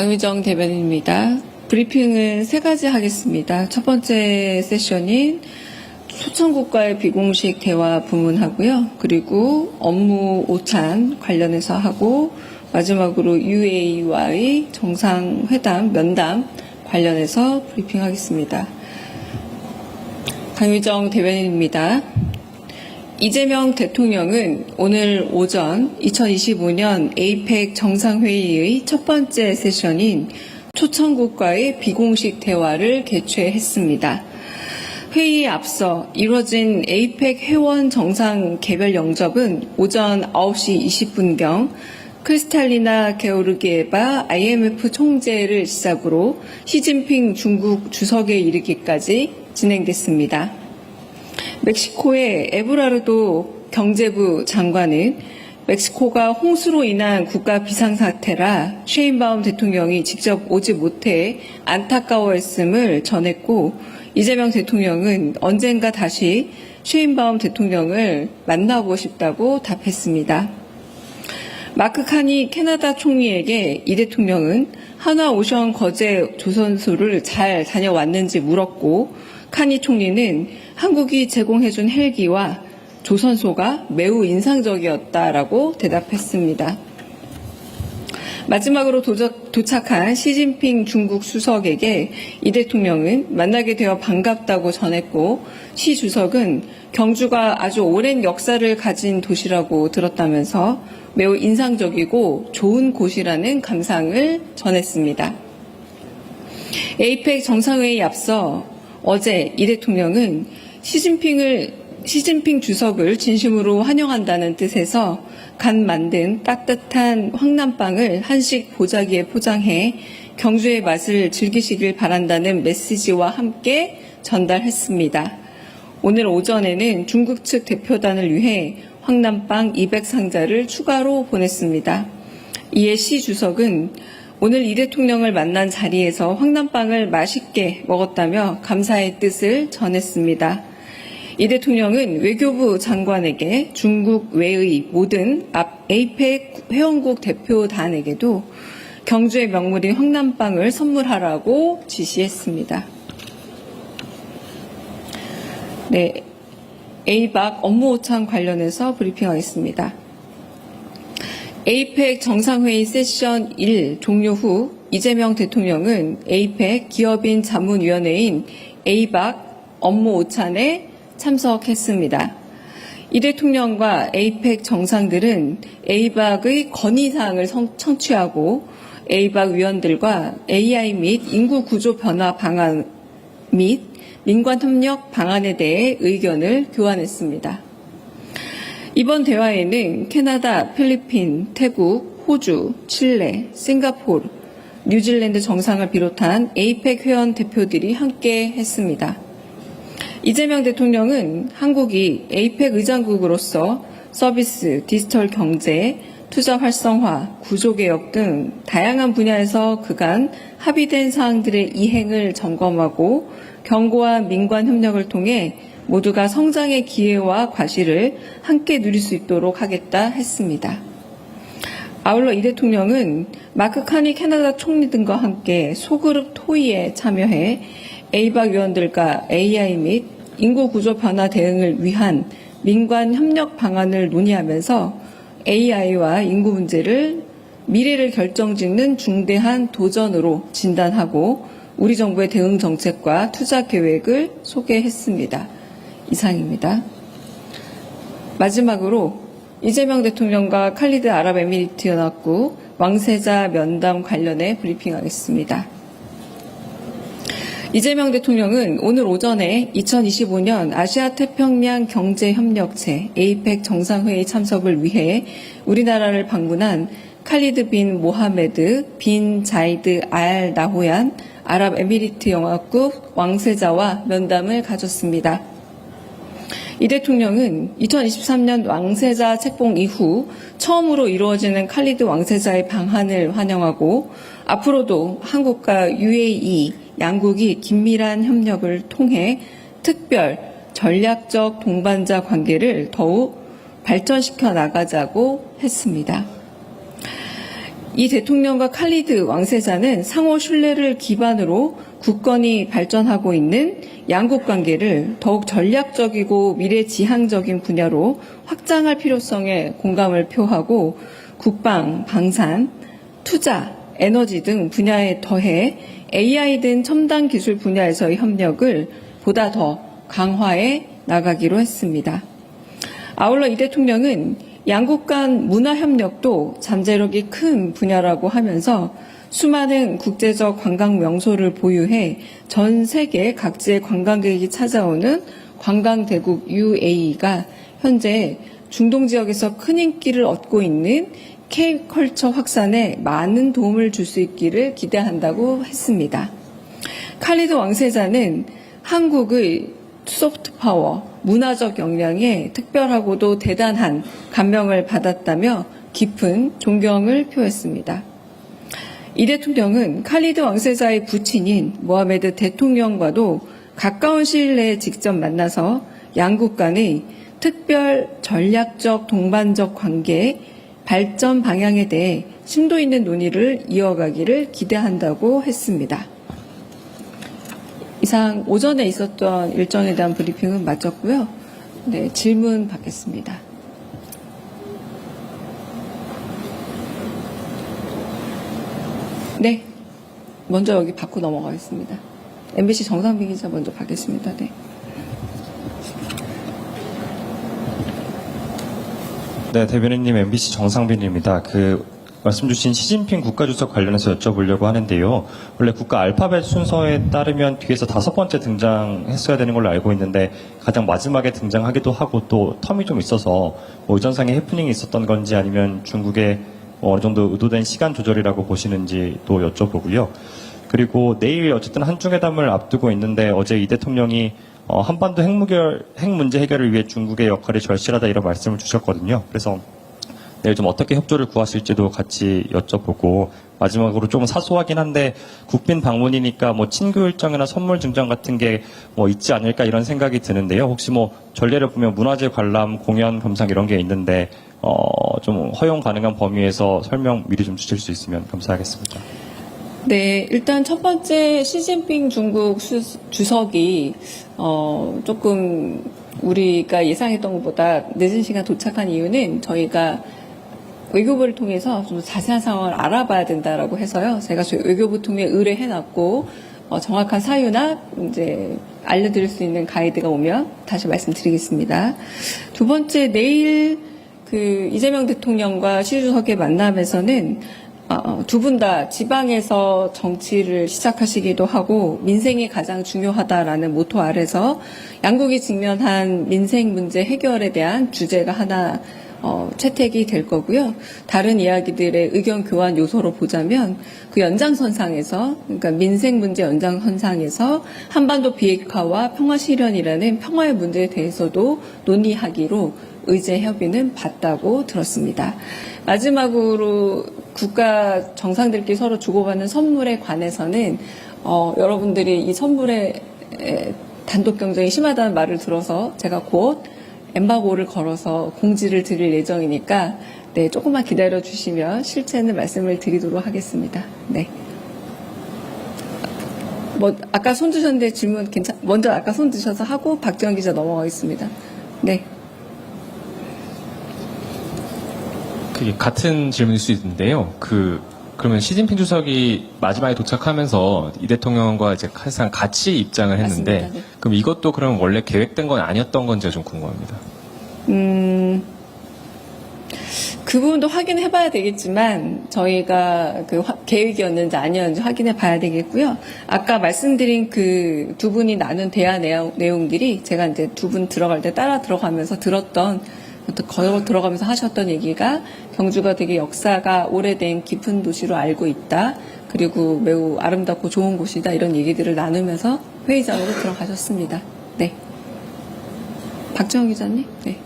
강유정 대변인입니다. 브리핑은 세 가지 하겠습니다. 첫 번째 세션인 소천국과의 비공식 대화 부문하고요. 그리고 업무 오찬 관련해서 하고 마지막으로 UAE와의 정상회담, 면담 관련해서 브리핑하겠습니다. 강유정 대변인입니다. 이재명 대통령은 오늘 오전 2025년 에이펙 정상회의의 첫 번째 세션인 초청국과의 비공식 대화를 개최했습니다. 회의에 앞서 이뤄진 에이펙 회원 정상 개별 영접은 오전 9시 20분경 크리스탈리나 게오르기에바 IMF 총재를 시작으로 시진핑 중국 주석에 이르기까지 진행됐습니다. 멕시코의 에브라르도 경제부 장관은 멕시코가 홍수로 인한 국가 비상사태라 셰인바움 대통령이 직접 오지 못해 안타까워했음을 전했고, 이재명 대통령은 언젠가 다시 셰인바움 대통령을 만나고 싶다고 답했습니다. 마크 카니 캐나다 총리에게 이 대통령은 한화오션 거제 조선소를 잘 다녀왔는지 물었고, 카니 총리는 한국이 제공해준 헬기와 조선소가 매우 인상적이었다라고 대답했습니다. 마지막으로 도착한 시진핑 중국 수석에게 이 대통령은 만나게 되어 반갑다고 전했고, 시 주석은 경주가 아주 오랜 역사를 가진 도시라고 들었다면서 매우 인상적이고 좋은 곳이라는 감상을 전했습니다. 에이펙 정상회의에 앞서 어제 이 대통령은 시진핑 주석을 진심으로 환영한다는 뜻에서 간 만든 따뜻한 황남빵을 한식 보자기에 포장해 경주의 맛을 즐기시길 바란다는 메시지와 함께 전달했습니다. 오늘 오전에는 중국 측 대표단을 위해 황남빵 200상자를 추가로 보냈습니다. 이에 시 주석은 오늘 이 대통령을 만난 자리에서 황남빵을 맛있게 먹었다며 감사의 뜻을 전했습니다. 이 대통령은 외교부 장관에게 중국 외의 모든 에이펙 회원국 대표단에게도 경주의 명물인 황남빵을 선물하라고 지시했습니다. 네, 에이박 업무 오찬 관련해서 브리핑하겠습니다. 에이펙 정상회의 세션 1 종료 후 이재명 대통령은 에이펙 기업인 자문위원회인 에이박 업무 오찬에 참석했습니다. 이 대통령과 에이펙 정상들은 에이박의 건의사항을 청취하고 에이박 위원들과 AI 및 인구 구조 변화 방안 및 민관 협력 방안에 대해 의견을 교환했습니다. 이번 대화에는 캐나다, 필리핀, 태국, 호주, 칠레, 싱가포르, 뉴질랜드 정상을 비롯한 에이펙 회원 대표들이 함께 했습니다. 이재명 대통령은 한국이 에이펙 의장국으로서 서비스, 디지털 경제, 투자 활성화, 구조개혁 등 다양한 분야에서 그간 합의된 사항들의 이행을 점검하고 경고와 민관 협력을 통해 모두가 성장의 기회와 과실을 함께 누릴 수 있도록 하겠다 했습니다. 아울러 이 대통령은 마크 카니 캐나다 총리 등과 함께 소그룹 토의에 참여해 에이박 위원들과 AI 및 인구 구조 변화 대응을 위한 민관 협력 방안을 논의하면서 AI와 인구 문제를 미래를 결정짓는 중대한 도전으로 진단하고 우리 정부의 대응 정책과 투자 계획을 소개했습니다. 이상입니다. 마지막으로 이재명 대통령과 칼리드 아랍에미리트 연합국 왕세자 면담 관련해 브리핑하겠습니다. 이재명 대통령은 오늘 오전에 2025년 아시아태평양 경제협력체 에이펙 정상회의 참석을 위해 우리나라를 방문한 칼리드 빈 모하메드 빈 자이드 알 나호얀 아랍에미리트 연합국 왕세자와 면담을 가졌습니다. 이 대통령은 2023년 왕세자 책봉 이후 처음으로 이루어지는 칼리드 왕세자의 방한을 환영하고 앞으로도 한국과 UAE 양국이 긴밀한 협력을 통해 특별 전략적 동반자 관계를 더욱 발전시켜 나가자고 했습니다. 이 대통령과 칼리드 왕세자는 상호 신뢰를 기반으로 국권이 발전하고 있는 양국 관계를 더욱 전략적이고 미래지향적인 분야로 확장할 필요성에 공감을 표하고 국방, 방산, 투자, 에너지 등 분야에 더해 AI 등 첨단 기술 분야에서의 협력을 보다 더 강화해 나가기로 했습니다. 아울러 이 대통령은 양국 간 문화 협력도 잠재력이 큰 분야라고 하면서 수많은 국제적 관광 명소를 보유해 전 세계 각지의 관광객이 찾아오는 관광대국 UAE가 현재 중동 지역에서 큰 인기를 얻고 있는 K-컬처 확산에 많은 도움을 줄 수 있기를 기대한다고 했습니다. 칼리드 왕세자는 한국의 소프트 파워, 문화적 역량에 특별하고도 대단한 감명을 받았다며 깊은 존경을 표했습니다. 이 대통령은 칼리드 왕세자의 부친인 모하메드 대통령과도 가까운 시일 내에 직접 만나서 양국 간의 특별 전략적 동반적 관계 발전 방향에 대해 심도 있는 논의를 이어가기를 기대한다고 했습니다. 이상 오전에 있었던 일정에 대한 브리핑은 마쳤고요. 네, 질문 받겠습니다. 네, 먼저 여기 받고 넘어가겠습니다. MBC 정상빈 기자 먼저 받겠습니다. 네. 네, 대변인님 MBC 정상빈입니다. 말씀 주신 시진핑 국가주석 관련해서 여쭤보려고 하는데요. 원래 국가 알파벳 순서에 따르면 뒤에서 5번째 등장했어야 되는 걸로 알고 있는데 가장 마지막에 등장하기도 하고 또 텀이 좀 있어서 의전상의 해프닝이 있었던 건지 아니면 중국의 어느 정도 의도된 시간 조절이라고 보시는지 또 여쭤보고요. 그리고 내일 어쨌든 한중회담을 앞두고 있는데 어제 이 대통령이 한반도 핵 문제 해결을 위해 중국의 역할이 절실하다 이런 말씀을 주셨거든요. 그래서 내일 좀 어떻게 협조를 구하실지도 같이 여쭤보고 마지막으로 좀 사소하긴 한데 국빈 방문이니까 뭐 친교 일정이나 선물 증정 같은 게 뭐 있지 않을까 이런 생각이 드는데요. 혹시 뭐 전례를 보면 문화재 관람, 공연, 감상 이런 게 있는데 좀 허용 가능한 범위에서 설명 미리 좀 주실 수 있으면 감사하겠습니다. 네, 일단 첫 번째 시진핑 중국 주석이 조금 우리가 예상했던 것보다 늦은 시간 도착한 이유는 저희가 외교부를 통해서 좀 자세한 상황을 알아봐야 된다라고 해서요. 제가 저희 외교부 통해 의뢰해놨고 정확한 사유나 이제 알려드릴 수 있는 가이드가 오면 다시 말씀드리겠습니다. 두 번째, 내일 이재명 대통령과 시 주석의 만남에서는 두 분 다 지방에서 정치를 시작하시기도 하고 민생이 가장 중요하다라는 모토 아래서 양국이 직면한 민생 문제 해결에 대한 주제가 하나 채택이 될 거고요. 다른 이야기들의 의견 교환 요소로 보자면 그 연장선상에서 그러니까 민생 문제 연장선상에서 한반도 비핵화와 평화 실현이라는 평화의 문제에 대해서도 논의하기로 의제 협의는 봤다고 들었습니다. 마지막으로 국가 정상들끼리 서로 주고받는 선물에 관해서는 여러분들이 이 선물에 단독 경쟁이 심하다는 말을 들어서 제가 곧 엠바고를 걸어서 공지를 드릴 예정이니까 네, 조금만 기다려 주시면 실체는 말씀을 드리도록 하겠습니다. 네. 아까 손 드셨는데 질문 먼저 아까 손 드셔서 하고 박지원 기자 넘어가겠습니다. 네. 그게 같은 질문일 수 있는데요. 그러면 시진핑 주석이 마지막에 도착하면서 이 대통령과 이제 항상 같이 입장을 했는데, 맞습니다. 네. 그럼 이것도 그럼 원래 계획된 건 아니었던 건지가 좀 궁금합니다. 그 부분도 확인해 봐야 되겠지만, 저희가 계획이었는지 아니었는지 확인해 봐야 되겠고요. 아까 말씀드린 그 두 분이 나눈 대화 내용들이 제가 이제 두 분 들어갈 때 따라 들어가면서 들어가면서 하셨던 얘기가 경주가 되게 역사가 오래된 깊은 도시로 알고 있다. 그리고 매우 아름답고 좋은 곳이다. 이런 얘기들을 나누면서 회의장으로 들어가셨습니다. 네. 박정희 기자님? 네.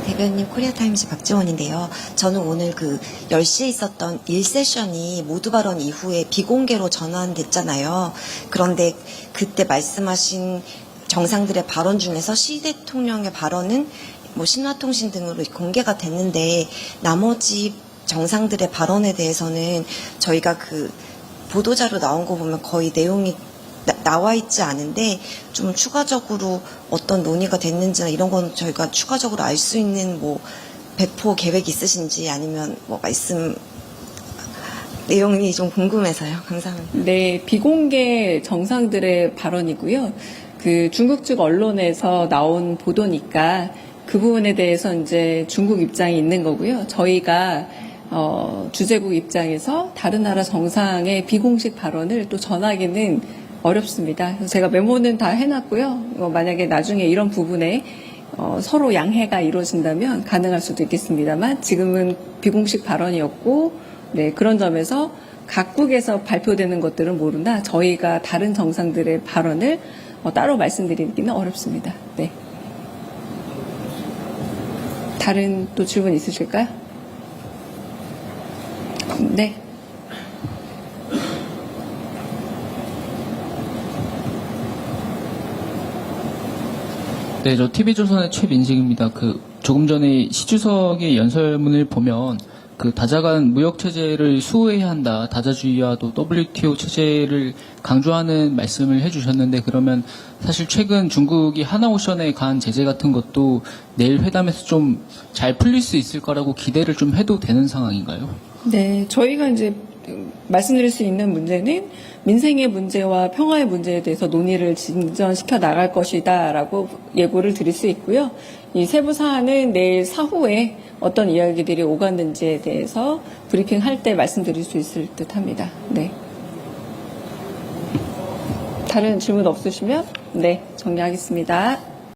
대변인 코리아타임즈 박지원인데요. 저는 오늘 10시에 있었던 1세션이 모두 발언 이후에 비공개로 전환됐잖아요. 그런데 그때 말씀하신 정상들의 발언 중에서 시 대통령의 발언은 뭐 신화통신 등으로 공개가 됐는데 나머지 정상들의 발언에 대해서는 저희가 그 보도자료 나온 거 보면 거의 내용이 나와 있지 않은데 좀 추가적으로 어떤 논의가 됐는지나 이런 건 저희가 추가적으로 알 수 있는 뭐 배포 계획 있으신지 아니면 뭐 말씀 내용이 좀 궁금해서요. 감사합니다. 네, 비공개 정상들의 발언이고요. 그 중국 측 언론에서 나온 보도니까 그 부분에 대해서 이제 중국 입장이 있는 거고요. 저희가 주재국 입장에서 다른 나라 정상의 비공식 발언을 또 전하기는 어렵습니다. 그래서 제가 메모는 다 해놨고요. 만약에 나중에 이런 부분에 서로 양해가 이루어진다면 가능할 수도 있겠습니다만 지금은 비공식 발언이었고 네, 그런 점에서 각국에서 발표되는 것들은 모르나 저희가 다른 정상들의 발언을 따로 말씀드리기는 어렵습니다. 네. 다른 또 질문 있으실까요? 네. 네, 저 TV조선의 최민식입니다. 조금 전에 시 주석의 연설문을 보면 다자간 무역 체제를 수호해야 한다. 다자주의와 또 WTO 체제를 강조하는 말씀을 해주셨는데 그러면 사실 최근 중국이 하나오션에 가한 제재 같은 것도 내일 회담에서 좀 잘 풀릴 수 있을 거라고 기대를 좀 해도 되는 상황인가요? 네, 저희가 이제 말씀드릴 수 있는 문제는 민생의 문제와 평화의 문제에 대해서 논의를 진전시켜 나갈 것이다라고 예고를 드릴 수 있고요. 이 세부 사안은 내일 사후에 어떤 이야기들이 오갔는지에 대해서 브리핑할 때 말씀드릴 수 있을 듯합니다. 네. 다른 질문 없으시면 네, 정리하겠습니다.